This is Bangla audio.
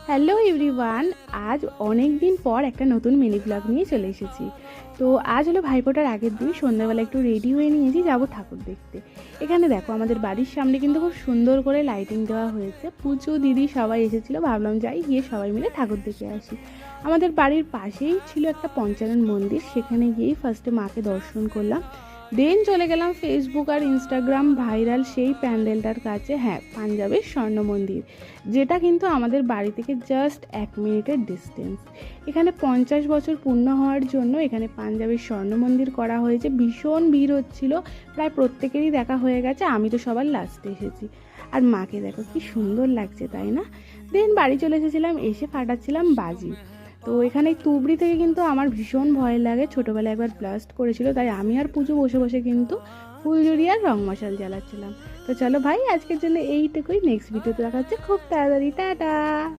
হ্যালো এভরিওয়ান, আজ অনেক দিন পর একটা নতুন মিনি ব্লগ নিয়ে চলে এসেছি। তো আজ হলো ভাইফোঁটার আগের দিন, সন্ধ্যাবেলা একটু রেডি হয়ে নিয়েছি, যাব ঠাকুর দেখতে। এখানে দেখো আমাদের বাড়ির সামনে কিন্তু খুব সুন্দর করে লাইটিং দেওয়া হয়েছে। পুজো দিদি সবাই এসেছিলো, ভাবলাম যাই গিয়ে সবাই মিলে ঠাকুর দেখে আসি। আমাদের বাড়ির পাশেই ছিল একটা পঞ্চানন মন্দির, সেখানে গিয়েই ফার্স্টে মাকে দর্শন করলাম। দেন চলে গেলাম ফেসবুক আর ইনস্টাগ্রাম ভাইরাল সেই প্যান্ডেলটার কাছে, হ্যাঁ, পাঞ্জাবের স্বর্ণ মন্দির, যেটা কিন্তু আমাদের বাড়ি থেকে জাস্ট 1 মিনিটের ডিস্টেন্স। এখানে 50 বছর পূর্ণ হওয়ার জন্য এখানে পাঞ্জাবের স্বর্ণ মন্দির করা হয়েছে। ভীষণ ভিড় হচ্ছিল, প্রায় প্রত্যেকেরই দেখা হয়ে গেছে, আমি তো সবার লাস্টে এসেছি। আর মাকে দেখো কি সুন্দর লাগছে, তাই না? দেন বাড়ি চলে এসেছিলাম, এসে ফাটাচ্ছিলাম বাজি। তো এখানে তুবড়ি থেকে কিন্তু আমার ভীষণ ভয় লাগে, ছোটোবেলায় একবার ব্লাস্ট করেছিল, তাই আমি আর পুজো বসে বসে কিন্তু ফুলঝুরি আর রং মশাল জ্বালাচ্ছিলাম। তো চলো ভাই, আজকের জন্য এইটুকুই। নেক্সট ভিডিওতে দেখা হচ্ছে খুব তাড়াতাড়ি। টাটা।